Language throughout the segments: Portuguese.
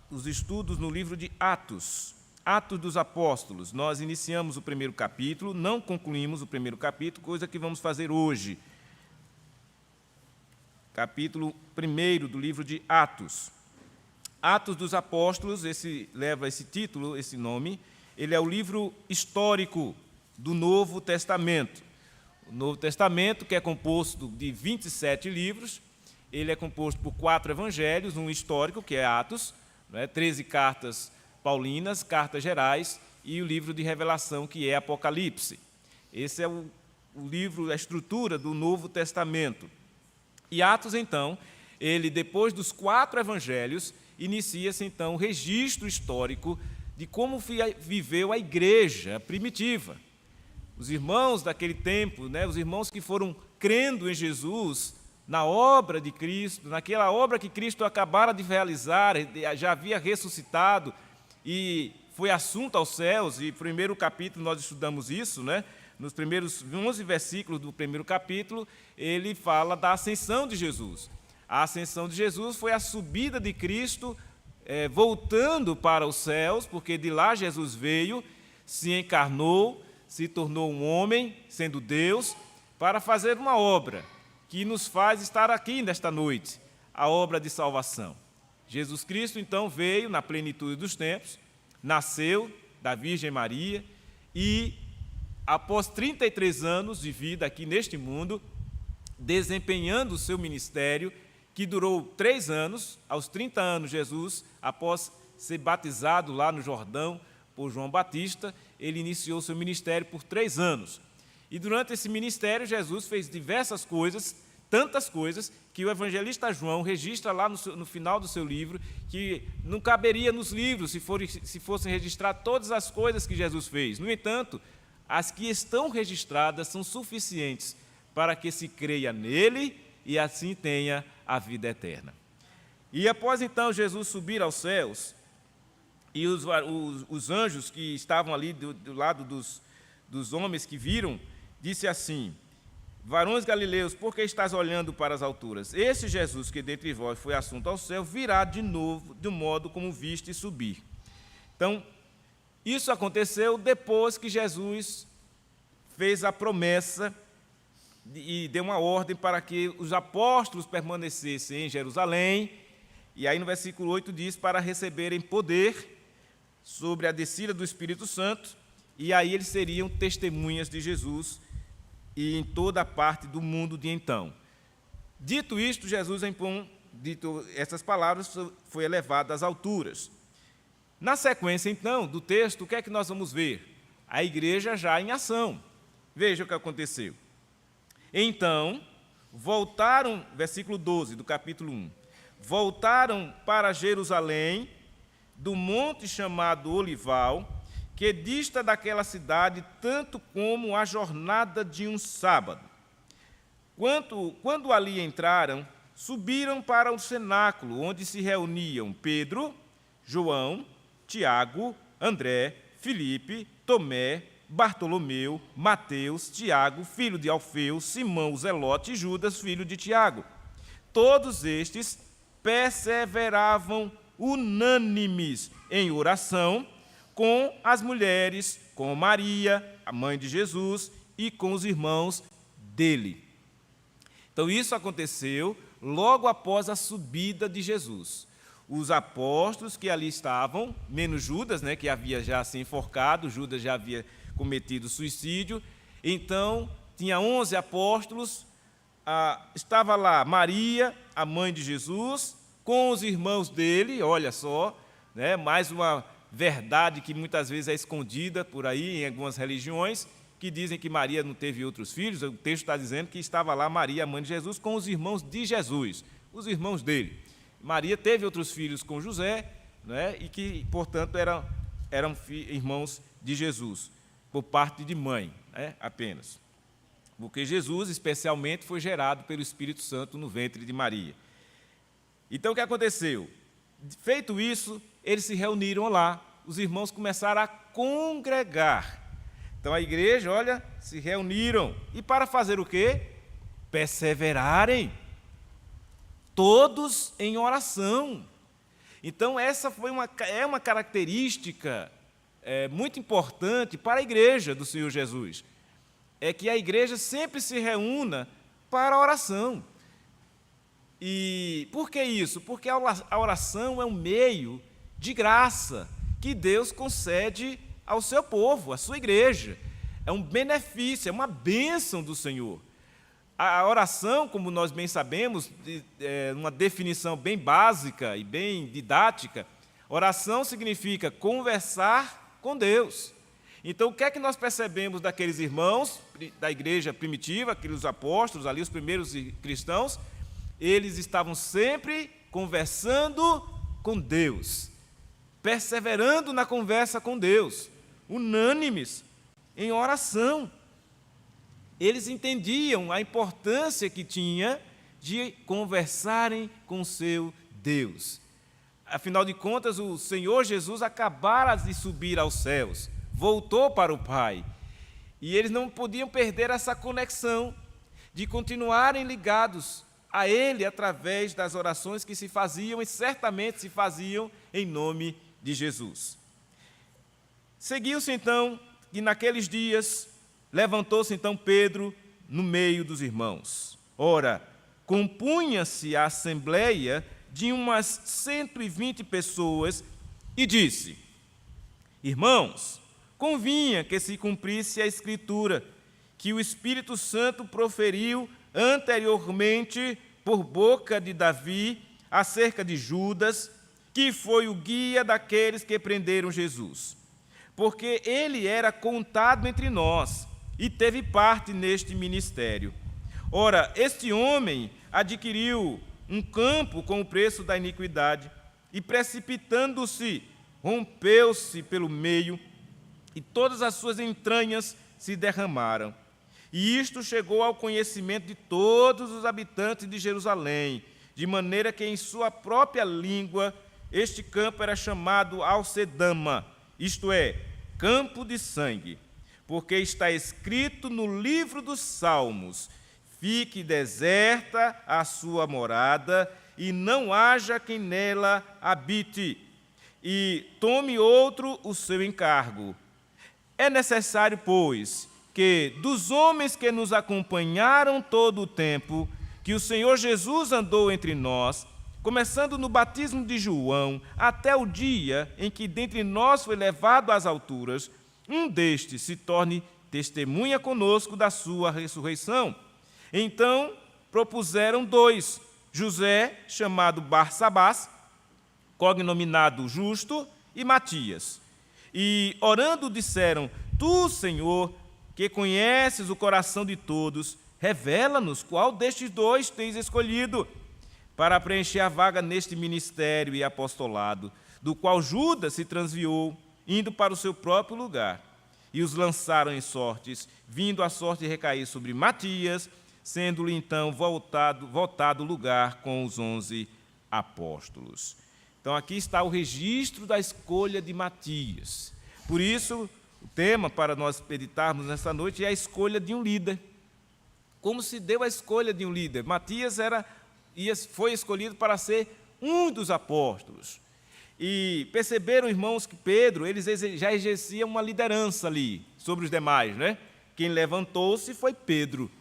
os estudos no livro de Atos, Atos dos Apóstolos. Nós iniciamos o primeiro capítulo, não concluímos o primeiro capítulo, coisa que vamos fazer hoje. Capítulo 1 do livro de Atos. Atos dos Apóstolos, leva esse título, esse nome. Ele é o livro histórico do Novo Testamento. O Novo Testamento, que é composto de 27 livros, ele é composto por 4 evangelhos, um histórico, que é Atos, 13 cartas paulinas, cartas gerais, e o livro de Revelação, que é Apocalipse. Esse é o livro, a estrutura do Novo Testamento. E Atos, então, ele, depois dos 4 evangelhos, inicia-se, então, o registro histórico de como viveu a igreja primitiva. Os irmãos daquele tempo, os irmãos que foram crendo em Jesus, na obra de Cristo, naquela obra que Cristo acabara de realizar, já havia ressuscitado e foi assunto aos céus, e no primeiro capítulo nós estudamos isso, nos primeiros 11 versículos do primeiro capítulo, ele fala da ascensão de Jesus. A ascensão de Jesus foi a subida de Cristo, voltando para os céus, porque de lá Jesus veio, se encarnou, se tornou um homem, sendo Deus, para fazer uma obra que nos faz estar aqui nesta noite, a obra de salvação. Jesus Cristo, então, veio na plenitude dos tempos, nasceu da Virgem Maria e, após 33 anos de vida aqui neste mundo, desempenhando o seu ministério, que durou 3 anos, aos 30 anos, Jesus, após ser batizado lá no Jordão por João Batista, ele iniciou seu ministério por 3 anos. E durante esse ministério, Jesus fez diversas coisas, tantas coisas, que o evangelista João registra lá no final do seu livro, que não caberia nos livros se fossem registrar todas as coisas que Jesus fez. No entanto, as que estão registradas são suficientes para que se creia nele e assim tenha a vida eterna. E após então Jesus subir aos céus, e os anjos que estavam ali do lado dos homens que viram, disse assim: varões galileus, por que estás olhando para as alturas? Esse Jesus que dentre vós foi assunto ao céu, virá de novo, do modo como viste subir. Então, isso aconteceu depois que Jesus fez a promessa e deu uma ordem para que os apóstolos permanecessem em Jerusalém, e aí no versículo 8 diz, para receberem poder sobre a descida do Espírito Santo, e aí eles seriam testemunhas de Jesus e em toda a parte do mundo de então. Dito isto, Jesus, dito essas palavras, foi elevado às alturas. Na sequência, então, do texto, o que é que nós vamos ver? A igreja já em ação. Veja o que aconteceu. Então, voltaram, versículo 12 do capítulo 1, voltaram para Jerusalém, do monte chamado Olival, que dista daquela cidade tanto como a jornada de um sábado. Quando ali entraram, subiram para o cenáculo, onde se reuniam Pedro, João, Tiago, André, Filipe, Tomé, Bartolomeu, Mateus, Tiago, filho de Alfeu, Simão o Zelote e Judas, filho de Tiago. Todos estes perseveravam unânimes em oração com as mulheres, com Maria, a mãe de Jesus, e com os irmãos dele. Então, isso aconteceu logo após a subida de Jesus. Os apóstolos que ali estavam, menos Judas, que havia já se enforcado, Judas já havia cometido suicídio, então, tinha 11 apóstolos, estava lá Maria, a mãe de Jesus, com os irmãos dele, olha só, mais uma verdade que muitas vezes é escondida por aí em algumas religiões, que dizem que Maria não teve outros filhos. O texto está dizendo que estava lá Maria, a mãe de Jesus, com os irmãos de Jesus, os irmãos dele. Maria teve outros filhos com José, e que, portanto, eram irmãos de Jesus, por parte de mãe, apenas. Porque Jesus, especialmente, foi gerado pelo Espírito Santo no ventre de Maria. Então, o que aconteceu? Feito isso, eles se reuniram lá, os irmãos começaram a congregar. Então, a igreja, se reuniram. E para fazer o quê? Perseverarem. Todos em oração. Então, essa é uma característica muito importante para a igreja do Senhor Jesus, é que a igreja sempre se reúna para a oração. E por que isso? Porque a oração é um meio de graça que Deus concede ao seu povo, à sua igreja. É um benefício, é uma bênção do Senhor. A oração, como nós bem sabemos, uma definição bem básica e bem didática, oração significa conversar com Deus. Então, o que é que nós percebemos daqueles irmãos da igreja primitiva, aqueles apóstolos ali, os primeiros cristãos? Eles estavam sempre conversando com Deus, perseverando na conversa com Deus, unânimes em oração. Eles entendiam a importância que tinha de conversarem com o seu Deus. Afinal de contas, o Senhor Jesus acabara de subir aos céus, voltou para o Pai, e eles não podiam perder essa conexão de continuarem ligados a Ele através das orações que se faziam, e certamente se faziam em nome de Jesus. Seguiu-se então, e naqueles dias, levantou-se então Pedro no meio dos irmãos. Ora, compunha-se a assembleia de umas 120 pessoas e disse: Irmãos, convinha que se cumprisse a Escritura, que o Espírito Santo proferiu anteriormente por boca de Davi acerca de Judas, que foi o guia daqueles que prenderam Jesus. Porque ele era contado entre nós e teve parte neste ministério. Ora, este homem adquiriu um campo com o preço da iniquidade e, precipitando-se, rompeu-se pelo meio e todas as suas entranhas se derramaram. E isto chegou ao conhecimento de todos os habitantes de Jerusalém, de maneira que em sua própria língua este campo era chamado Alcedama, isto é, campo de sangue, porque está escrito no livro dos Salmos: fique deserta a sua morada, e não haja quem nela habite, e tome outro o seu encargo. É necessário, pois, que dos homens que nos acompanharam todo o tempo que o Senhor Jesus andou entre nós, começando no batismo de João, até o dia em que dentre nós foi levado às alturas, um destes se torne testemunha conosco da sua ressurreição. Então propuseram 2, José, chamado Barsabás, cognominado Justo, e Matias. E, orando, disseram: Tu, Senhor, que conheces o coração de todos, revela-nos qual destes 2 tens escolhido para preencher a vaga neste ministério e apostolado, do qual Judas se transviou, indo para o seu próprio lugar. E os lançaram em sortes, vindo a sorte recair sobre Matias, sendo-lhe então voltado o lugar com os 11 apóstolos. Então, aqui está o registro da escolha de Matias. Por isso, o tema para nós meditarmos nesta noite é a escolha de um líder. Como se deu a escolha de um líder? Matias foi escolhido para ser um dos apóstolos. E perceberam, irmãos, que Pedro, eles já exerciam uma liderança ali sobre os demais, né? Quem levantou-se foi Pedro,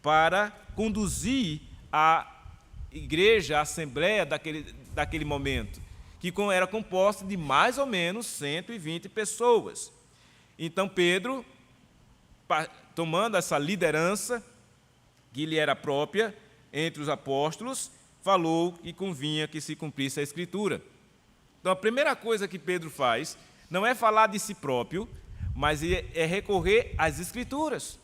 para conduzir a igreja, a assembleia daquele momento, que era composta de mais ou menos 120 pessoas. Então, Pedro, tomando essa liderança, que lhe era própria entre os apóstolos, falou que convinha que se cumprisse a Escritura. Então, a primeira coisa que Pedro faz não é falar de si próprio, mas é recorrer às Escrituras.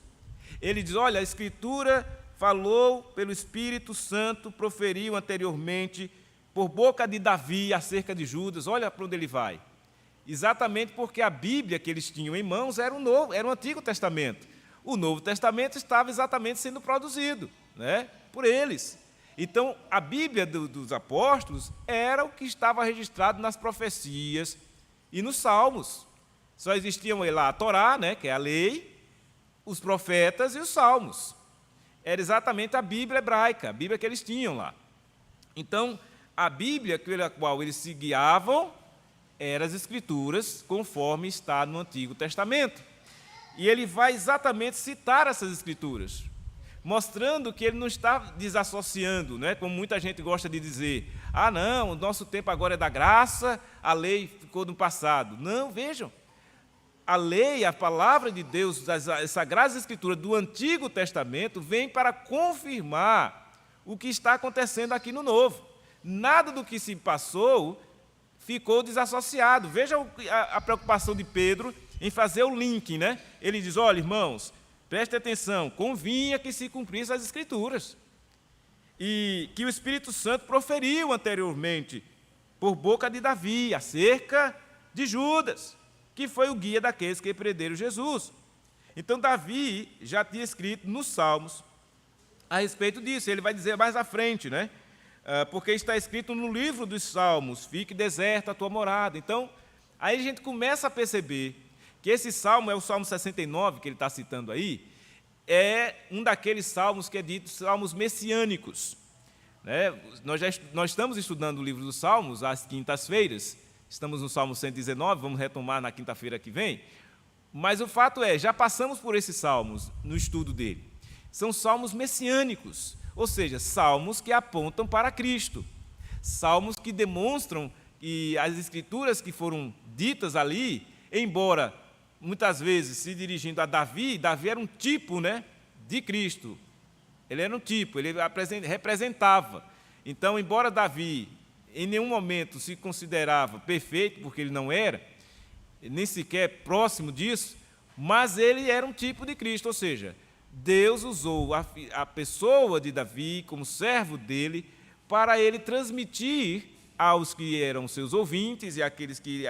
Ele diz: olha, a Escritura falou pelo Espírito Santo, proferiu anteriormente por boca de Davi acerca de Judas. Olha para onde ele vai. Exatamente porque a Bíblia que eles tinham em mãos era o Antigo Testamento. O Novo Testamento estava exatamente sendo produzido, né, por eles. Então, a Bíblia dos apóstolos era o que estava registrado nas profecias e nos salmos. Só existiam lá a Torá, né, que é a lei, os profetas e os salmos. Era exatamente a Bíblia hebraica, a Bíblia que eles tinham lá. Então, a Bíblia pela qual eles se guiavam eram as Escrituras, conforme está no Antigo Testamento. E ele vai exatamente citar essas Escrituras, mostrando que ele não está desassociando, né? Como muita gente gosta de dizer, não, o nosso tempo agora é da graça, a lei ficou no passado. Não, vejam, a lei, a palavra de Deus, as Sagradas Escrituras do Antigo Testamento, vem para confirmar o que está acontecendo aqui no Novo. Nada do que se passou ficou desassociado. Veja a preocupação de Pedro em fazer o link, né? Ele diz, olha, irmãos, preste atenção, convinha que se cumprissem as Escrituras. E que o Espírito Santo proferiu anteriormente, por boca de Davi, acerca de Judas, que foi o guia daqueles que prenderam Jesus. Então, Davi já tinha escrito nos Salmos a respeito disso. Ele vai dizer mais à frente, né? Porque está escrito no livro dos Salmos, fique deserta a tua morada. Então, aí a gente começa a perceber que esse salmo é o Salmo 69, que ele está citando aí, é um daqueles salmos que é dito salmos messiânicos, né? Nós estamos estudando o livro dos Salmos às quintas-feiras, estamos no Salmo 119, vamos retomar na quinta-feira que vem, mas o fato é, já passamos por esses salmos no estudo dele. São salmos messiânicos, ou seja, salmos que apontam para Cristo, salmos que demonstram que as Escrituras que foram ditas ali, embora muitas vezes se dirigindo a Davi, Davi era um tipo, né, de Cristo. Ele era um tipo, ele representava. Então, embora Davi em nenhum momento se considerava perfeito, porque ele não era, nem sequer próximo disso, mas ele era um tipo de Cristo, ou seja, Deus usou a pessoa de Davi como servo dele para ele transmitir aos que eram seus ouvintes e aqueles que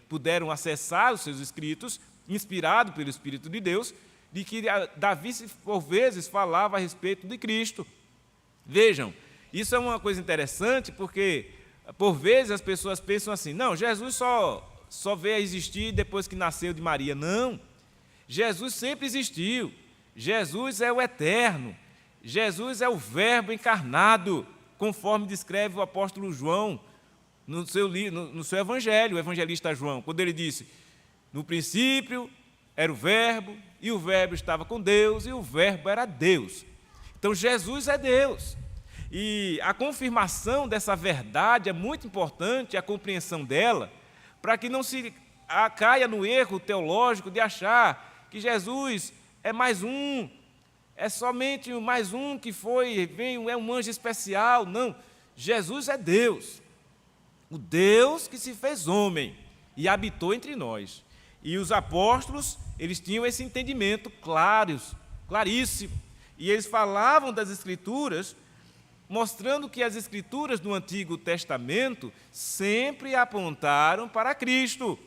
puderam acessar os seus escritos, inspirado pelo Espírito de Deus, de que Davi, por vezes, falava a respeito de Cristo. Vejam, isso é uma coisa interessante, porque, por vezes, as pessoas pensam assim, não, Jesus só veio a existir depois que nasceu de Maria. Não, Jesus sempre existiu. Jesus é o eterno. Jesus é o Verbo encarnado, conforme descreve o apóstolo João no seu evangelho, o evangelista João, quando ele disse, no princípio era o Verbo, e o Verbo estava com Deus, e o Verbo era Deus. Então, Jesus é Deus. E a confirmação dessa verdade é muito importante, a compreensão dela, para que não se caia no erro teológico de achar que Jesus é mais um, é somente mais um que é um anjo especial. Não, Jesus é Deus, o Deus que se fez homem e habitou entre nós. E os apóstolos, eles tinham esse entendimento claríssimo. E eles falavam das Escrituras, mostrando que as Escrituras do Antigo Testamento sempre apontaram para Cristo.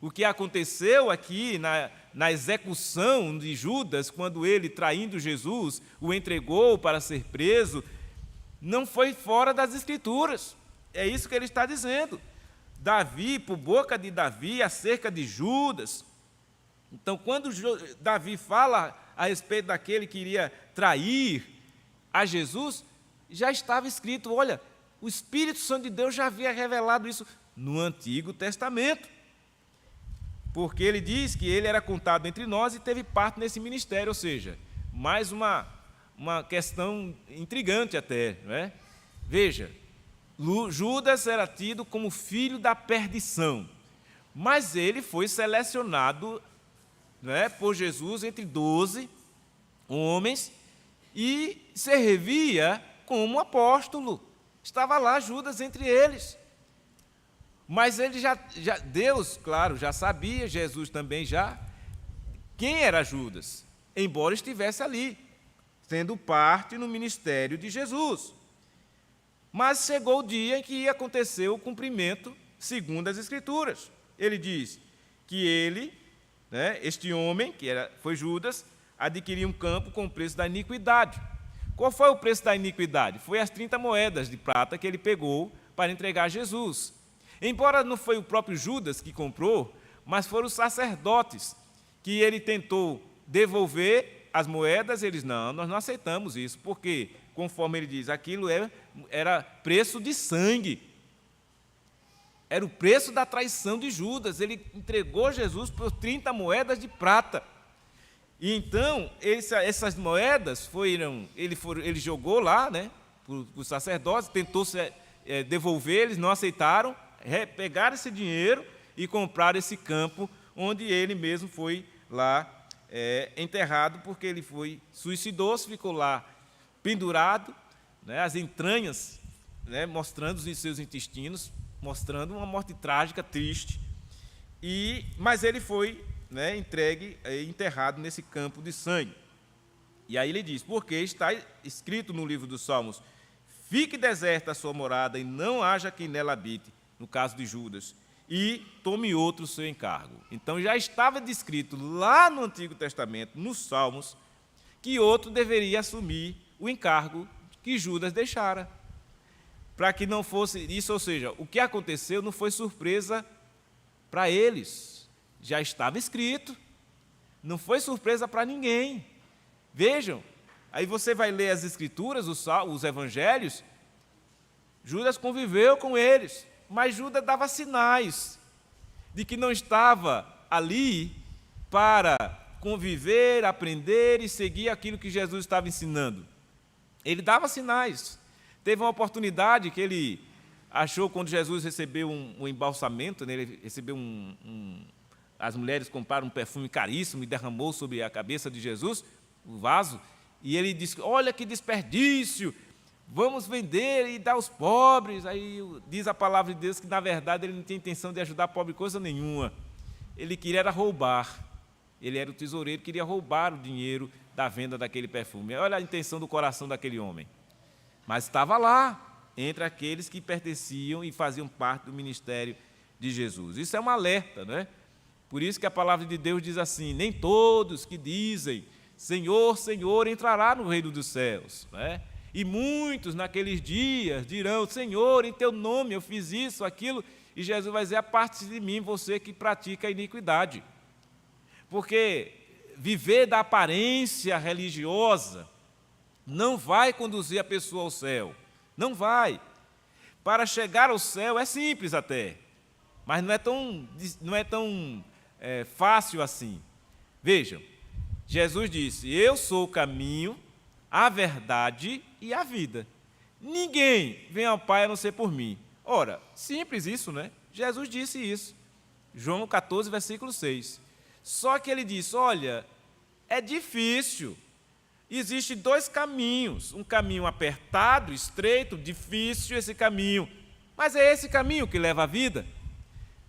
O que aconteceu aqui na execução de Judas, quando ele, traindo Jesus, o entregou para ser preso, não foi fora das Escrituras. É isso que ele está dizendo. Davi, por boca de Davi, acerca de Judas. Então, quando Davi fala a respeito daquele que iria trair a Jesus, já estava escrito, olha, o Espírito Santo de Deus já havia revelado isso no Antigo Testamento. Porque ele diz que ele era contado entre nós e teve parte nesse ministério, ou seja, mais uma questão intrigante até, não é? Veja, Judas era tido como filho da perdição, mas ele foi selecionado, não é, por Jesus entre 12 homens e servia como apóstolo. Estava lá Judas entre eles. Mas ele Deus, claro, já sabia, Jesus também já, quem era Judas, embora estivesse ali, sendo parte no ministério de Jesus. Mas chegou o dia em que aconteceu o cumprimento segundo as Escrituras. Ele diz que ele, né, este homem, foi Judas, adquiriu um campo com o preço da iniquidade. Qual foi o preço da iniquidade? Foi as 30 moedas de prata que ele pegou para entregar a Jesus. Embora não foi o próprio Judas que comprou, mas foram os sacerdotes que ele tentou devolver as moedas, eles, não, nós não aceitamos isso, porque conforme ele diz, aquilo era preço de sangue. Era o preço da traição de Judas. Ele entregou Jesus por 30 moedas de prata. E então, essas moedas ele jogou lá, né, para os sacerdotes, tentou devolver, eles não aceitaram, pegaram esse dinheiro e compraram esse campo, onde ele mesmo foi lá enterrado, porque ele suicidou-se, ficou lá pendurado, né, as entranhas, né, mostrando os seus intestinos, mostrando uma morte trágica, triste. Mas ele foi, né, enterrado nesse campo de sangue. E aí ele diz, porque está escrito no livro dos Salmos, fique deserta a sua morada e não haja quem nela habite, no caso de Judas, e tome outro seu encargo. Então já estava descrito lá no Antigo Testamento, nos Salmos, que outro deveria assumir o encargo que Judas deixara. Para que não fosse isso, ou seja, o que aconteceu não foi surpresa para eles, já estava escrito, não foi surpresa para ninguém. Vejam, aí você vai ler as Escrituras, os Evangelhos, Judas conviveu com eles, mas Judas dava sinais de que não estava ali para conviver, aprender e seguir aquilo que Jesus estava ensinando. Ele dava sinais. Teve uma oportunidade que ele achou quando Jesus recebeu um embalsamento, né? Ele recebeu as mulheres compraram um perfume caríssimo e derramou sobre a cabeça de Jesus, o vaso, e ele disse, olha que desperdício, vamos vender e dar aos pobres. Aí diz a palavra de Deus que, na verdade, ele não tinha intenção de ajudar pobre coisa nenhuma. Ele queria era roubar. Ele era o tesoureiro, queria roubar o dinheiro da venda daquele perfume. Olha a intenção do coração daquele homem. Mas estava lá, entre aqueles que pertenciam e faziam parte do ministério de Jesus. Isso é um alerta, não é? Por isso que a palavra de Deus diz assim, nem todos que dizem, Senhor, Senhor, entrará no reino dos céus, não é? E muitos naqueles dias dirão, Senhor, em teu nome eu fiz isso, aquilo, e Jesus vai dizer, aparte-se de mim, você que pratica a iniquidade. Porque viver da aparência religiosa não vai conduzir a pessoa ao céu, não vai. Para chegar ao céu é simples até, mas não é tão fácil assim. Vejam, Jesus disse, eu sou o caminho, a verdade e a vida. Ninguém vem ao Pai a não ser por mim. Ora, simples isso, né? Jesus disse isso. João 14, versículo 6. Só que ele disse, olha, é difícil. Existem dois caminhos. Um caminho apertado, estreito, difícil esse caminho. Mas é esse caminho que leva à vida.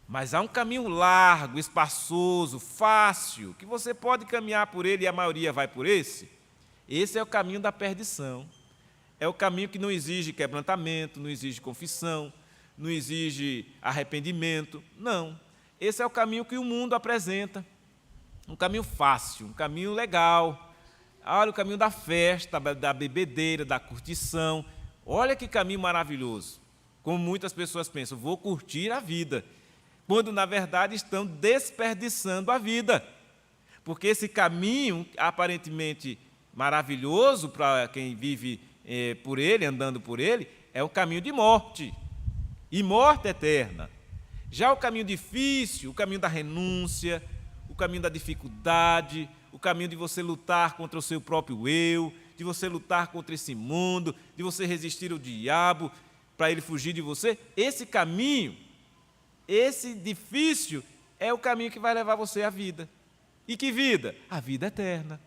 Mas há um caminho largo, espaçoso, fácil, que você pode caminhar por ele e a maioria vai por esse. Esse é o caminho da perdição. É o caminho que não exige quebrantamento, não exige confissão, não exige arrependimento. Não. Esse é o caminho que o mundo apresenta. Um caminho fácil, um caminho legal. Olha o caminho da festa, da bebedeira, da curtição. Olha que caminho maravilhoso. Como muitas pessoas pensam, vou curtir a vida. Quando, na verdade, estão desperdiçando a vida. Porque esse caminho, aparentemente maravilhoso para quem vive por ele, andando por ele, é um caminho de morte, e morte eterna. Já o caminho difícil, o caminho da renúncia, o caminho da dificuldade, o caminho de você lutar contra o seu próprio eu, de você lutar contra esse mundo, de você resistir ao diabo para ele fugir de você, esse caminho, esse difícil, é o caminho que vai levar você à vida. E que vida? A vida eterna.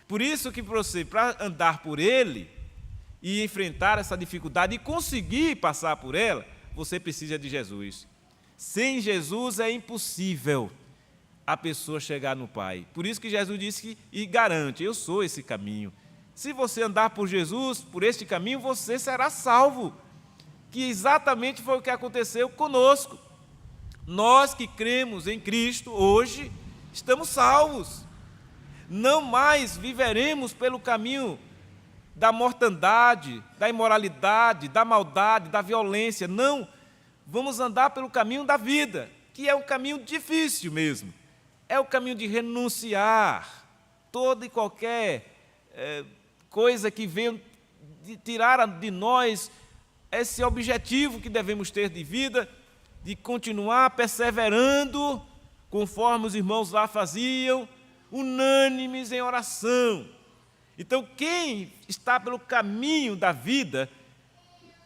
Por isso que você, para andar por ele e enfrentar essa dificuldade e conseguir passar por ela, você precisa de Jesus. Sem Jesus é impossível a pessoa chegar no Pai. Por isso que Jesus disse e garante, eu sou esse caminho. Se você andar por Jesus, por este caminho, você será salvo. Que exatamente foi o que aconteceu conosco. Nós que cremos em Cristo, hoje, estamos salvos. Não mais viveremos pelo caminho da mortandade, da imoralidade, da maldade, da violência. Não, vamos andar pelo caminho da vida, que é um caminho difícil mesmo. É o caminho de renunciar toda e qualquer coisa que venha de tirar de nós esse objetivo que devemos ter de vida, de continuar perseverando, conforme os irmãos lá faziam, unânimes em oração. Então, quem está pelo caminho da vida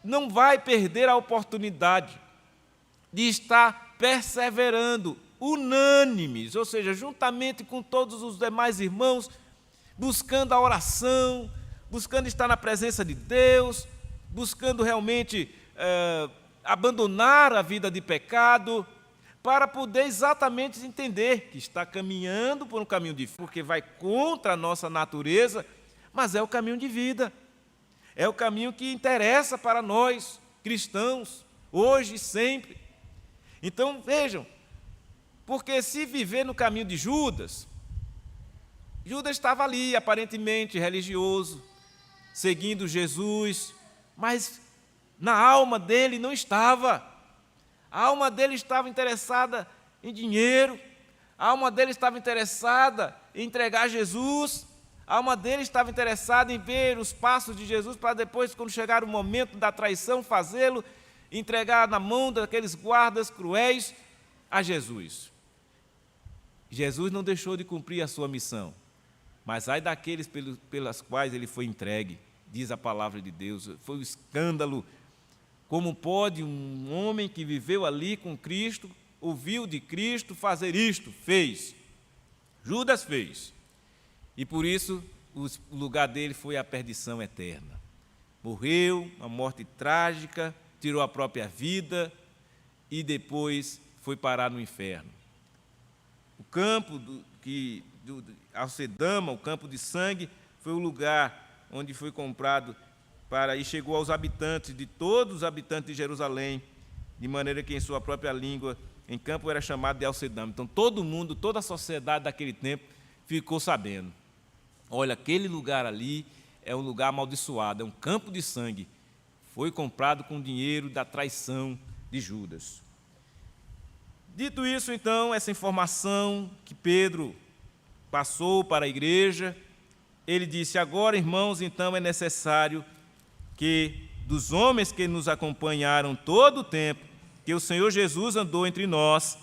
não vai perder a oportunidade de estar perseverando, unânimes, ou seja, juntamente com todos os demais irmãos, buscando a oração, buscando estar na presença de Deus, buscando realmente abandonar a vida de pecado, para poder exatamente entender que está caminhando por um caminho difícil, porque vai contra a nossa natureza, mas é o caminho de vida, é o caminho que interessa para nós, cristãos, hoje e sempre. Então, vejam, porque se viver no caminho de Judas, Judas estava ali, aparentemente religioso, seguindo Jesus, mas na alma dele não estava. A alma dele estava interessada em dinheiro, a alma dele estava interessada em entregar Jesus, a alma dele estava interessada em ver os passos de Jesus para depois, quando chegar o momento da traição, fazê-lo, entregar na mão daqueles guardas cruéis a Jesus. Jesus não deixou de cumprir a sua missão, mas ai daqueles pelas quais ele foi entregue, diz a palavra de Deus. Foi um escândalo. Como pode um homem que viveu ali com Cristo, ouviu de Cristo, fazer isto? Fez. Judas fez. E por isso o lugar dele foi a perdição eterna. Morreu, uma morte trágica, tirou a própria vida e depois foi parar no inferno. O campo de Alcedama, o campo de sangue, foi o lugar onde foi comprado e chegou aos habitantes, de todos os habitantes de Jerusalém, de maneira que em sua própria língua, em campo era chamado de Alcedama. Então todo mundo, toda a sociedade daquele tempo ficou sabendo. Olha, aquele lugar ali é um lugar amaldiçoado, é um campo de sangue. Foi comprado com dinheiro da traição de Judas. Dito isso, então, essa informação que Pedro passou para a igreja, ele disse: agora, irmãos, então é necessário que dos homens que nos acompanharam todo o tempo, que o Senhor Jesus andou entre nós,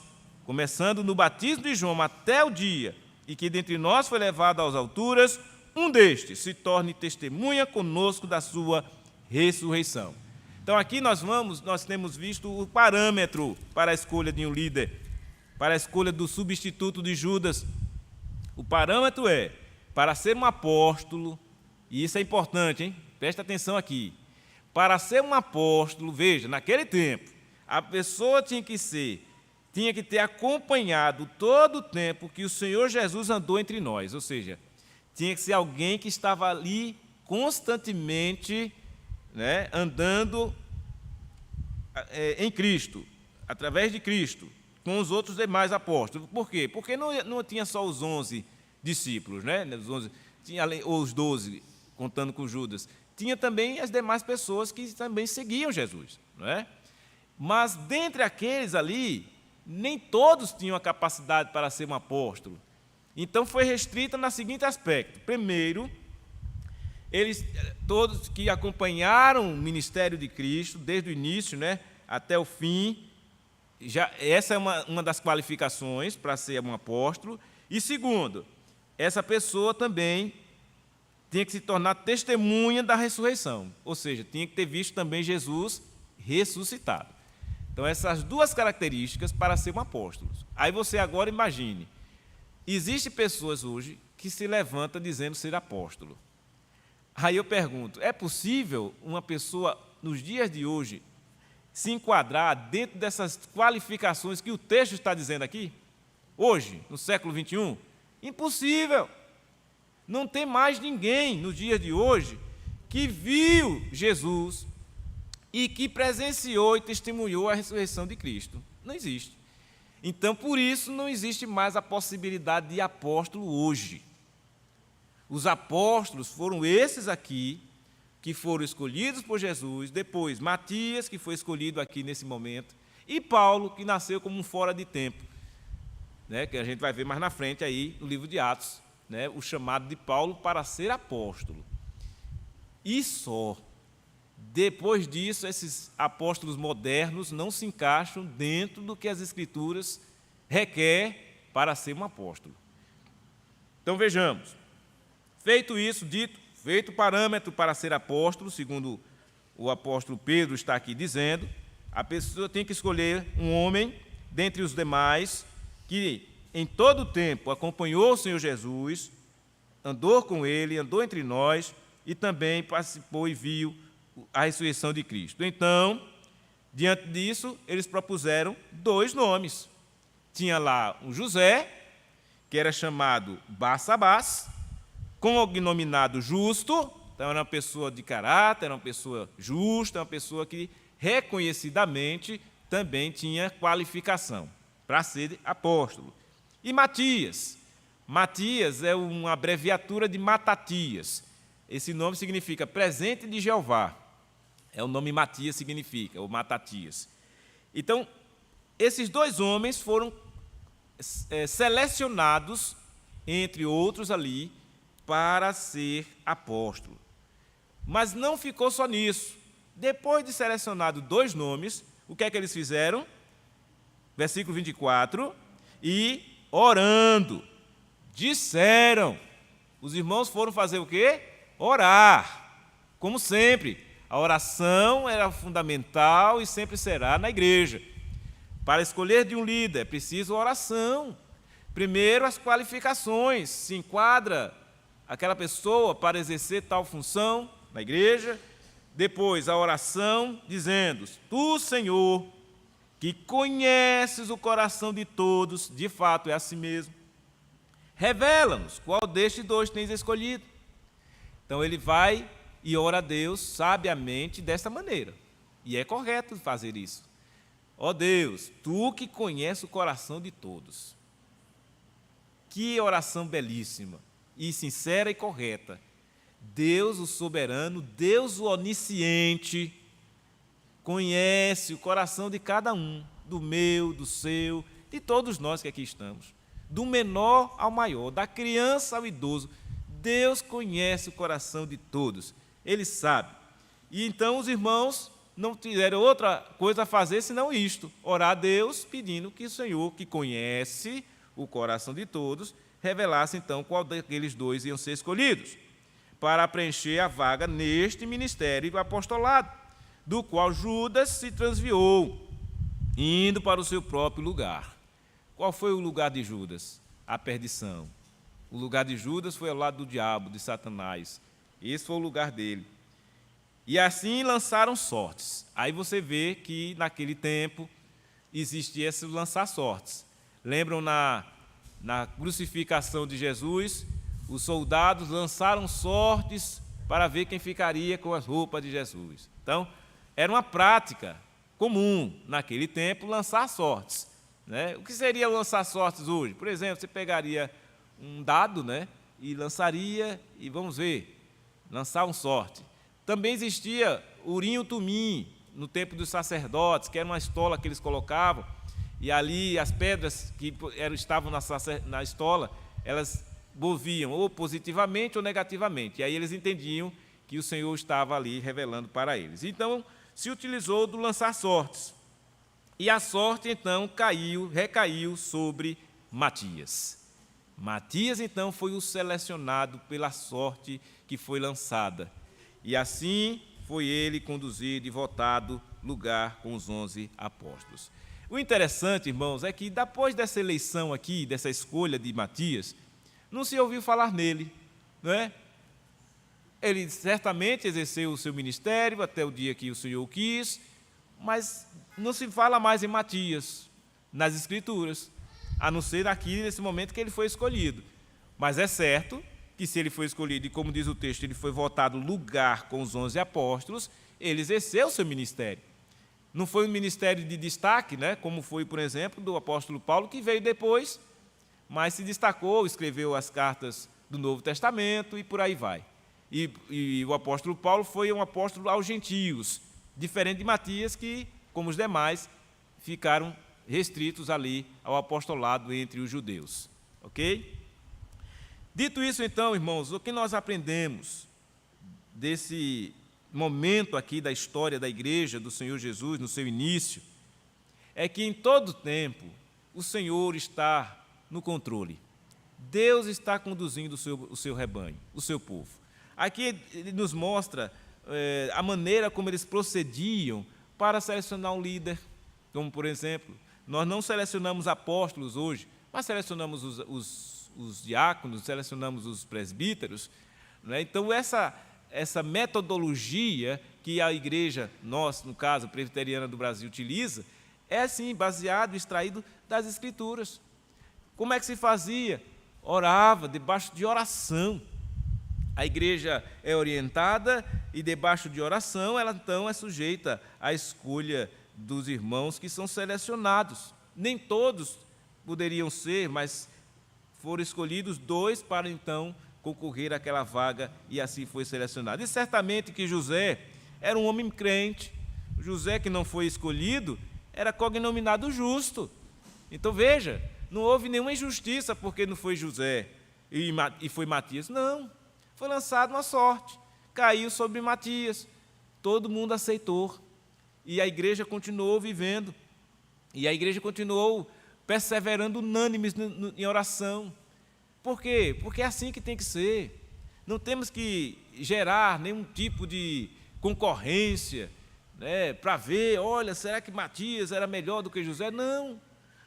começando no batismo de João até o dia, e que dentre nós foi levado às alturas, um destes se torne testemunha conosco da sua ressurreição. Então aqui nós temos visto o parâmetro para a escolha de um líder, para a escolha do substituto de Judas. O parâmetro é, para ser um apóstolo, e isso é importante, hein? Presta atenção aqui. Para ser um apóstolo, veja, naquele tempo, a pessoa tinha que ter acompanhado todo o tempo que o Senhor Jesus andou entre nós, ou seja, tinha que ser alguém que estava ali constantemente, né, andando em Cristo, através de Cristo, com os outros demais apóstolos. Por quê? Porque não tinha só os 11 discípulos, né? Tinha os 12, contando com Judas. Tinha também as demais pessoas que também seguiam Jesus, não é? Mas dentre aqueles ali, nem todos tinham a capacidade para ser um apóstolo. Então foi restrita no seguinte aspecto: primeiro, todos que acompanharam o ministério de Cristo desde o início, né, até o fim, essa é uma das qualificações para ser um apóstolo. E segundo, essa pessoa também tinha que se tornar testemunha da ressurreição, ou seja, tinha que ter visto também Jesus ressuscitado. Então, essas duas características para ser um apóstolo. Aí você agora imagine, existem pessoas hoje que se levantam dizendo ser apóstolo. Aí eu pergunto, é possível uma pessoa, nos dias de hoje, se enquadrar dentro dessas qualificações que o texto está dizendo aqui? Hoje, no século XXI? Impossível! Não tem mais ninguém, nos dias de hoje, que viu Jesus e que presenciou e testemunhou a ressurreição de Cristo. Não existe. Então, por isso, não existe mais a possibilidade de apóstolo hoje. Os apóstolos foram esses aqui, que foram escolhidos por Jesus, depois Matias, que foi escolhido aqui nesse momento, e Paulo, que nasceu como um fora de tempo, né, que a gente vai ver mais na frente aí no livro de Atos, né, o chamado de Paulo para ser apóstolo. e só. Depois disso, esses apóstolos modernos não se encaixam dentro do que as Escrituras requer para ser um apóstolo. Então, vejamos. Feito isso, feito o parâmetro para ser apóstolo, segundo o apóstolo Pedro está aqui dizendo, a pessoa tem que escolher um homem dentre os demais que em todo o tempo acompanhou o Senhor Jesus, andou com ele, andou entre nós e também participou e viu a ressurreição de Cristo. Então, diante disso, eles propuseram 2 nomes. Tinha lá um José, que era chamado Barsabás, cognominado Justo, então era uma pessoa de caráter, era uma pessoa justa, uma pessoa que reconhecidamente também tinha qualificação para ser apóstolo. E Matias. Matias é uma abreviatura de Matatias. Esse nome significa presente de Jeová. É o nome Matias significa, ou Matatias. Então, esses 2 homens foram selecionados, entre outros ali, para ser apóstolo. Mas não ficou só nisso. Depois de selecionado 2 nomes, o que é que eles fizeram? Versículo 24, e orando, disseram, os irmãos foram fazer o quê? Orar, como sempre. A oração era fundamental e sempre será na igreja. Para escolher de um líder é preciso oração. Primeiro, as qualificações, se enquadra aquela pessoa para exercer tal função na igreja. Depois, a oração, dizendo: Tu, Senhor, que conheces o coração de todos, de fato é assim mesmo, revela-nos qual destes 2 tens escolhido. Então, ele vai e ora a Deus sabiamente desta maneira. E é correto fazer isso. Ó Deus, Tu que conheces o coração de todos. Que oração belíssima, e sincera e correta. Deus, o soberano, Deus, o onisciente, conhece o coração de cada um, do meu, do seu, de todos nós que aqui estamos, do menor ao maior, da criança ao idoso. Deus conhece o coração de todos, Ele sabe. E então os irmãos não tiveram outra coisa a fazer senão isto, orar a Deus pedindo que o Senhor, que conhece o coração de todos, revelasse então qual daqueles 2 iam ser escolhidos, para preencher a vaga neste ministério do apostolado, do qual Judas se transviou, indo para o seu próprio lugar. Qual foi o lugar de Judas? A perdição. O lugar de Judas foi ao lado do diabo, de Satanás. Esse foi o lugar dele. E assim lançaram sortes. Aí você vê que naquele tempo existia esse lançar sortes. Lembram na crucificação de Jesus, os soldados lançaram sortes para ver quem ficaria com as roupas de Jesus. Então, era uma prática comum naquele tempo lançar sortes, né? O que seria lançar sortes hoje? Por exemplo, você pegaria um dado, né, e lançaria, e vamos ver, lançar um sorte. Também existia urim tumim no tempo dos sacerdotes, que era uma estola que eles colocavam, e ali as pedras que estavam na estola, elas moviam ou positivamente ou negativamente. E aí eles entendiam que o Senhor estava ali revelando para eles. Então, se utilizou do lançar sortes. E a sorte, então, recaiu sobre Matias. Matias, então, foi o selecionado pela sorte que foi lançada. E assim foi ele conduzido e votado lugar com os 11 apóstolos. O interessante, irmãos, é que depois dessa eleição aqui, dessa escolha de Matias, não se ouviu falar nele, não é? Ele certamente exerceu o seu ministério até o dia que o Senhor quis, mas não se fala mais em Matias nas Escrituras, a não ser aqui nesse momento que ele foi escolhido. Mas é certo que se ele foi escolhido, e como diz o texto, ele foi votado lugar com os 11 apóstolos, ele exerceu o seu ministério. Não foi um ministério de destaque, né, como foi, por exemplo, do apóstolo Paulo, que veio depois, mas se destacou, escreveu as cartas do Novo Testamento e por aí vai. E o apóstolo Paulo foi um apóstolo aos gentios, diferente de Matias, que, como os demais, ficaram restritos ali ao apostolado entre os judeus. Ok? Dito isso, então, irmãos, o que nós aprendemos desse momento aqui da história da igreja do Senhor Jesus, no seu início, é que em todo tempo o Senhor está no controle. Deus está conduzindo o seu rebanho, o seu povo. Aqui ele nos mostra a maneira como eles procediam para selecionar um líder, como, por exemplo, nós não selecionamos apóstolos hoje, mas selecionamos os diáconos, selecionamos os presbíteros, né? Então, essa metodologia que a igreja, nós, no caso, presbiteriana do Brasil, utiliza, é assim, baseado, extraído das Escrituras. Como é que se fazia? Orava, debaixo de oração. A igreja é orientada e, debaixo de oração, ela então é sujeita à escolha dos irmãos que são selecionados. Nem todos poderiam ser, mas foram escolhidos 2 para então concorrer àquela vaga, e assim foi selecionado. E certamente que José era um homem crente. José, que não foi escolhido, era cognominado justo. Então veja, não houve nenhuma injustiça porque não foi José e foi Matias. Não, foi lançado uma sorte, caiu sobre Matias, todo mundo aceitou, e a igreja continuou vivendo, e a igreja continuou perseverando unânimes em oração. Por quê? Porque é assim que tem que ser. Não temos que gerar nenhum tipo de concorrência, né, para ver, olha, será que Matias era melhor do que José? Não,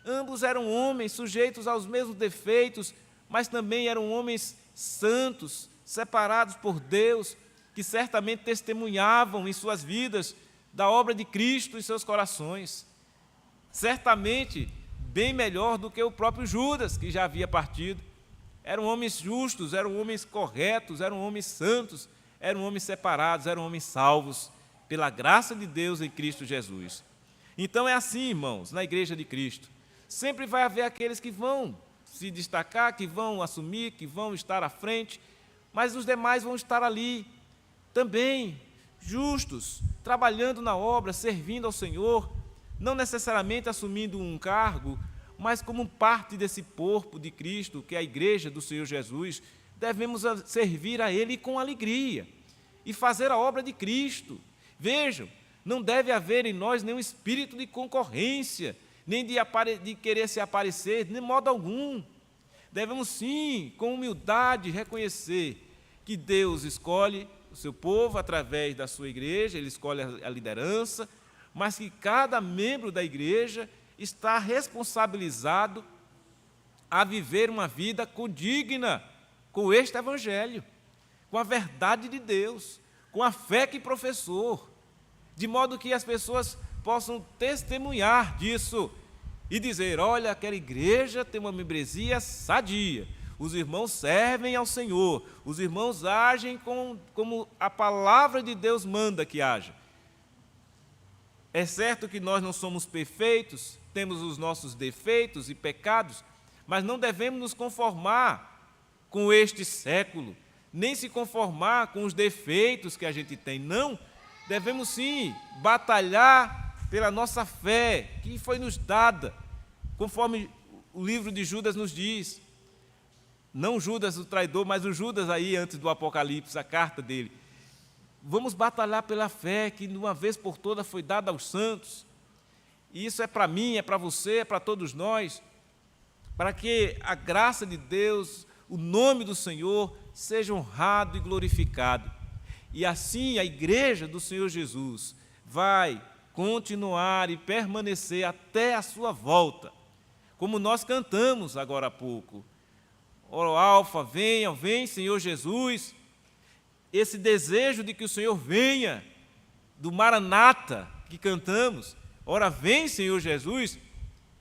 ambos eram homens sujeitos aos mesmos defeitos, mas também eram homens santos, separados por Deus, que certamente testemunhavam em suas vidas da obra de Cristo em seus corações. Certamente bem melhor do que o próprio Judas, que já havia partido. Eram homens justos, eram homens corretos, eram homens santos, eram homens separados, eram homens salvos pela graça de Deus em Cristo Jesus. Então é assim, irmãos, na igreja de Cristo. Sempre vai haver aqueles que vão se destacar, que vão assumir, que vão estar à frente, mas os demais vão estar ali também, justos, trabalhando na obra, servindo ao Senhor, não necessariamente assumindo um cargo, mas como parte desse corpo de Cristo, que é a igreja do Senhor Jesus, devemos servir a Ele com alegria e fazer a obra de Cristo. Vejam, não deve haver em nós nenhum espírito de concorrência, nem de querer se aparecer, de modo algum. Devemos sim, com humildade, reconhecer que Deus escolhe o seu povo através da sua igreja, Ele escolhe a liderança, mas que cada membro da igreja está responsabilizado a viver uma vida condigna com este Evangelho, com a verdade de Deus, com a fé que professou, de modo que as pessoas possam testemunhar disso e dizer, olha, aquela igreja tem uma membresia sadia, os irmãos servem ao Senhor, os irmãos agem como a palavra de Deus manda que haja. É certo que nós não somos perfeitos, temos os nossos defeitos e pecados, mas não devemos nos conformar com este século, nem se conformar com os defeitos que a gente tem, não. Devemos sim batalhar pela nossa fé, que foi nos dada, conforme o livro de Judas nos diz. Não Judas o traidor, mas o Judas aí antes do Apocalipse, a carta dele. Vamos batalhar pela fé que de uma vez por todas foi dada aos santos. E isso é para mim, é para você, é para todos nós, para que a graça de Deus, o nome do Senhor, seja honrado e glorificado. E assim a igreja do Senhor Jesus vai continuar e permanecer até a sua volta. Como nós cantamos agora há pouco. Ó Alfa, venha, vem Senhor Jesus. Esse desejo de que o Senhor venha, do Maranata que cantamos, ora vem Senhor Jesus,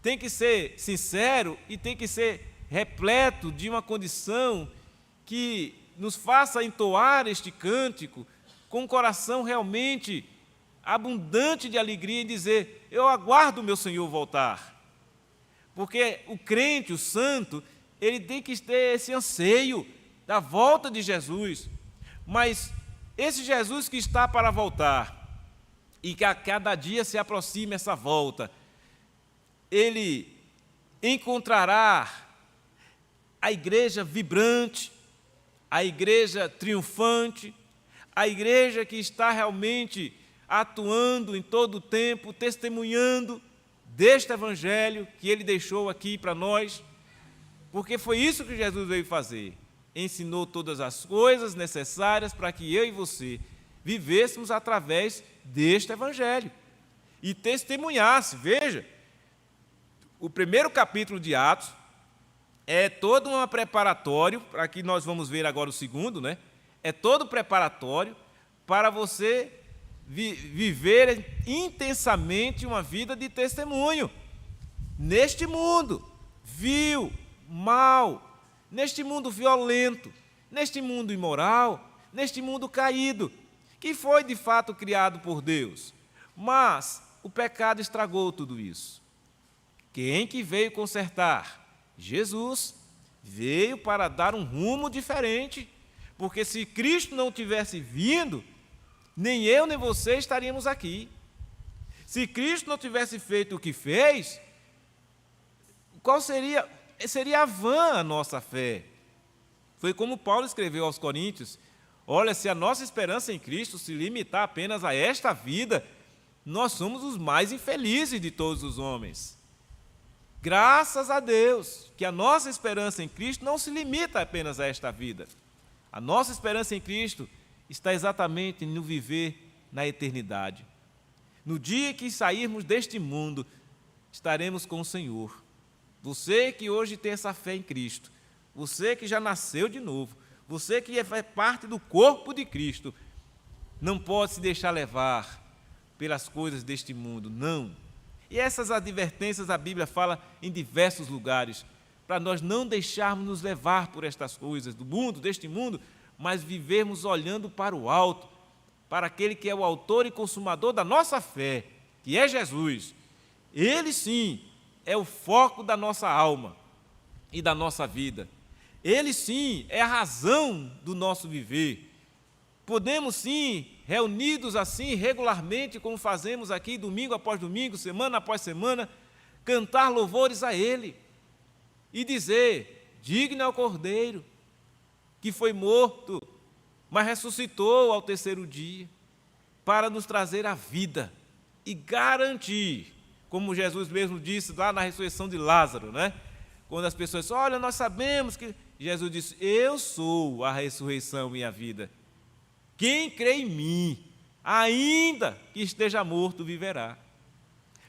tem que ser sincero e tem que ser repleto de uma condição que nos faça entoar este cântico com um coração realmente abundante de alegria e dizer, eu aguardo o meu Senhor voltar. Porque o crente, o santo, ele tem que ter esse anseio da volta de Jesus. Mas esse Jesus que está para voltar, e que a cada dia se aproxima essa volta, ele encontrará a igreja vibrante, a igreja triunfante, A igreja que está realmente atuando em todo o tempo, testemunhando deste evangelho que ele deixou aqui para nós, porque foi isso que Jesus veio fazer. Ensinou todas as coisas necessárias para que eu e você vivêssemos através deste evangelho e testemunhasse. Veja, o primeiro capítulo de Atos é todo um preparatório, para que nós vamos ver agora o segundo, né? É todo preparatório para você viver intensamente uma vida de testemunho neste mundo vil, mal, neste mundo violento, neste mundo imoral, neste mundo caído, que foi de fato criado por Deus. Mas o pecado estragou tudo isso. Quem que veio consertar? Jesus veio para dar um rumo diferente, porque se Cristo não tivesse vindo, nem eu nem você estaríamos aqui. Se Cristo não tivesse feito o que fez, qual seria vã a nossa fé? Foi como Paulo escreveu aos Coríntios: olha, se a nossa esperança em Cristo se limitar apenas a esta vida, nós somos os mais infelizes de todos os homens. Graças a Deus que a nossa esperança em Cristo não se limita apenas a esta vida. A nossa esperança em Cristo está exatamente no viver na eternidade. No dia que sairmos deste mundo, estaremos com o Senhor. Você que hoje tem essa fé em Cristo, você que já nasceu de novo, você que é parte do corpo de Cristo, não pode se deixar levar pelas coisas deste mundo, não. E essas advertências a Bíblia fala em diversos lugares, para nós não deixarmos nos levar por estas coisas do mundo, deste mundo, mas vivermos olhando para o alto, para aquele que é o autor e consumador da nossa fé, que é Jesus. Ele sim é o foco da nossa alma e da nossa vida. Ele sim é a razão do nosso viver. Podemos sim, reunidos assim regularmente, como fazemos aqui domingo após domingo, semana após semana, cantar louvores a Ele e dizer: digno é o Cordeiro, que foi morto, mas ressuscitou ao terceiro dia, para nos trazer a vida e garantir, como Jesus mesmo disse lá na ressurreição de Lázaro, né? Quando as pessoas dizem: olha, nós sabemos que... Jesus disse: eu sou a ressurreição e a vida. Quem crê em mim, ainda que esteja morto, viverá.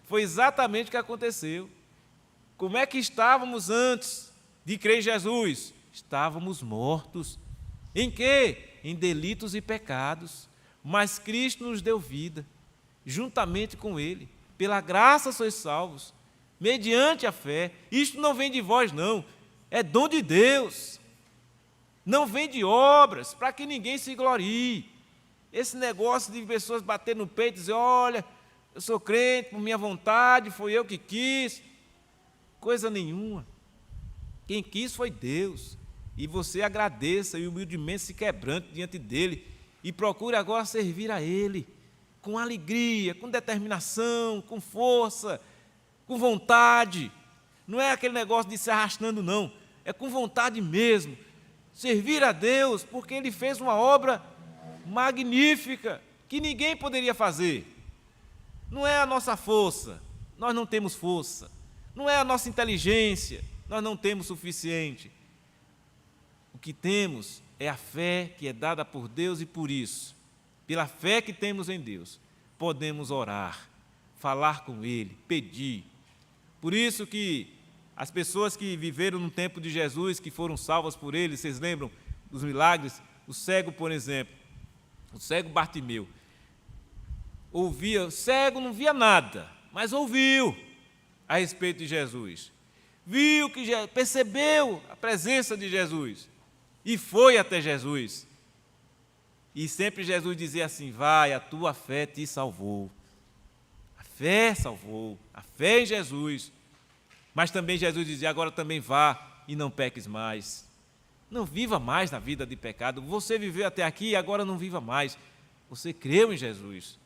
Foi exatamente o que aconteceu. Como é que estávamos antes de crer em Jesus? Estávamos mortos. Em quê? Em delitos e pecados. Mas Cristo nos deu vida, juntamente com Ele. Pela graça sois salvos, mediante a fé. Isto não vem de vós, não. É dom de Deus. Não vem de obras, para que ninguém se glorie. Esse negócio de pessoas bater no peito e dizer: olha, eu sou crente por minha vontade, foi eu que quis. Coisa nenhuma. Quem quis foi Deus. E você agradeça e humildemente se quebrante diante dEle e procure agora servir a Ele com alegria, com determinação, com força, com vontade. Não é aquele negócio de se arrastando, não. É com vontade mesmo. Servir a Deus, porque Ele fez uma obra magnífica, que ninguém poderia fazer. Não é a nossa força, nós não temos força. Não é a nossa inteligência, nós não temos suficiente. O que temos é a fé que é dada por Deus, e por isso, pela fé que temos em Deus, podemos orar, falar com Ele, pedir. Por isso que as pessoas que viveram no tempo de Jesus, que foram salvas por Ele, vocês lembram dos milagres? O cego, por exemplo, o cego Bartimeu, ouvia, o cego não via nada, mas ouviu a respeito de Jesus. Viu que percebeu a presença de Jesus e foi até Jesus. E sempre Jesus dizia assim: vai, a tua fé te salvou. A fé salvou, a fé em Jesus. Mas também Jesus dizia: agora também vá e não peques mais. Não viva mais na vida de pecado. Você viveu até aqui e agora não viva mais. Você creu em Jesus.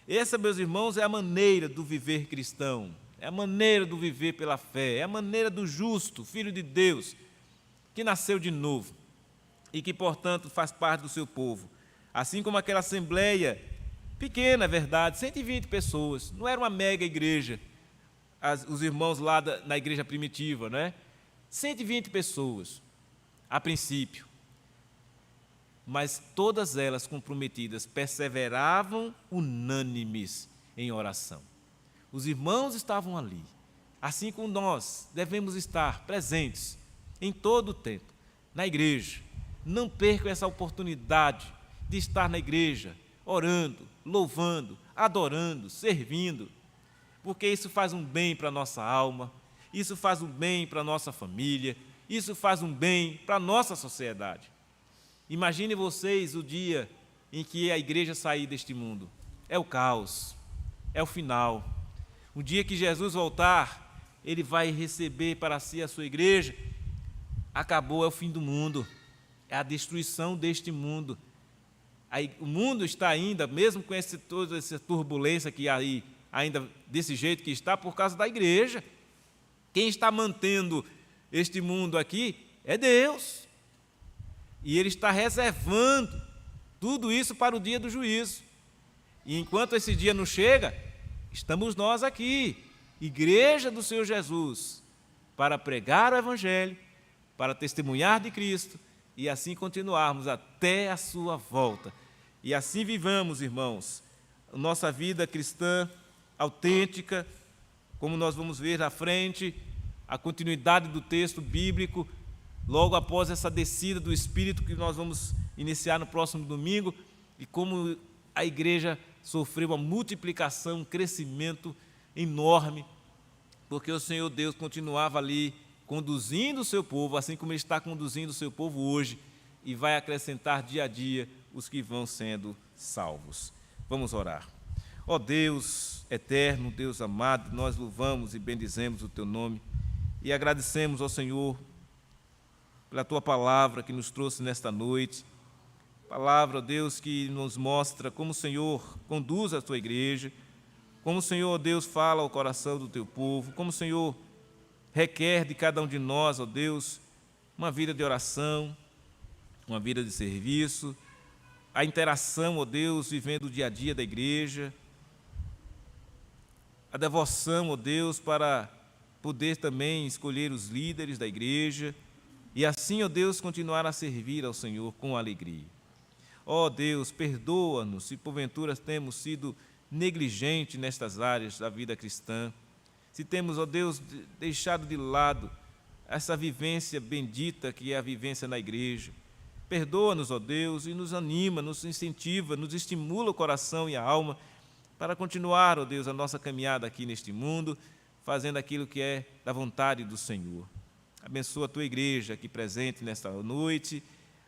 Essa, meus irmãos, é a maneira do viver cristão. É a maneira do viver pela fé. É a maneira do justo, filho de Deus, que nasceu de novo e que, portanto, faz parte do seu povo. Assim como aquela assembleia, pequena, é verdade, 120 pessoas, não era uma mega igreja, os irmãos lá na igreja primitiva, né? 120 pessoas, a princípio. Mas todas elas comprometidas perseveravam unânimes em oração. Os irmãos estavam ali, assim como nós devemos estar presentes em todo o tempo, na igreja. Não percam essa oportunidade de estar na igreja, orando, louvando, adorando, servindo, porque isso faz um bem para a nossa alma, isso faz um bem para a nossa família, isso faz um bem para a nossa sociedade. Imagine vocês o dia em que a igreja sair deste mundo. É o caos, é o final. O dia que Jesus voltar, Ele vai receber para si a sua igreja. Acabou, é o fim do mundo, é a destruição deste mundo. O mundo está ainda, mesmo com toda essa turbulência que aí, ainda desse jeito que está, por causa da igreja. Quem está mantendo este mundo aqui é Deus. E Ele está reservando tudo isso para o dia do juízo. E enquanto esse dia não chega, estamos nós aqui, Igreja do Senhor Jesus, para pregar o Evangelho, para testemunhar de Cristo e assim continuarmos até a sua volta. E assim vivamos, irmãos, a nossa vida cristã autêntica, como nós vamos ver à frente, a continuidade do texto bíblico, logo após essa descida do Espírito que nós vamos iniciar no próximo domingo, e como a igreja sofreu uma multiplicação, um crescimento enorme, porque o Senhor Deus continuava ali conduzindo o seu povo, assim como Ele está conduzindo o seu povo hoje, e vai acrescentar dia a dia os que vão sendo salvos. Vamos orar. Ó Deus eterno, Deus amado, nós louvamos e bendizemos o Teu nome e agradecemos ao Senhor pela Tua palavra que nos trouxe nesta noite, palavra, ó Deus, que nos mostra como o Senhor conduz a Tua igreja, como o Senhor, ó Deus, fala ao coração do Teu povo, como o Senhor requer de cada um de nós, ó Deus, uma vida de oração, uma vida de serviço, a interação, ó Deus, vivendo o dia a dia da igreja, a devoção, ó Deus, para poder também escolher os líderes da igreja e assim, ó Deus, continuar a servir ao Senhor com alegria. Ó Deus, perdoa-nos se porventura temos sido negligentes nestas áreas da vida cristã, se temos, ó Deus, deixado de lado essa vivência bendita que é a vivência na igreja. Perdoa-nos, ó Deus, e nos anima, nos incentiva, nos estimula o coração e a alma para continuar, ó Deus, a nossa caminhada aqui neste mundo, fazendo aquilo que é da vontade do Senhor. Abençoa a Tua igreja aqui presente nesta noite,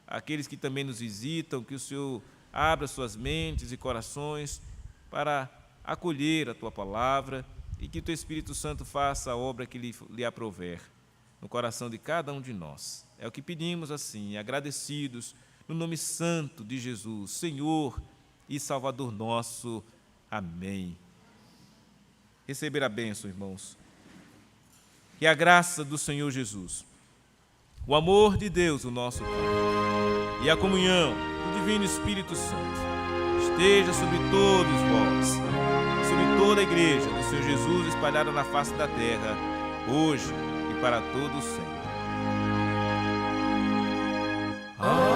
aqueles que também nos visitam, que o Senhor abra suas mentes e corações para acolher a Tua palavra e que o Teu Espírito Santo faça a obra que lhe aprouver no coração de cada um de nós. É o que pedimos assim, agradecidos, no nome santo de Jesus, Senhor e Salvador nosso. Amém. Receber a bênção, irmãos. Que a graça do Senhor Jesus, o amor de Deus, o nosso Pai, e a comunhão do Divino Espírito Santo esteja sobre todos vós, sobre toda a igreja do Senhor Jesus espalhada na face da terra, hoje e para todos sempre. Amém.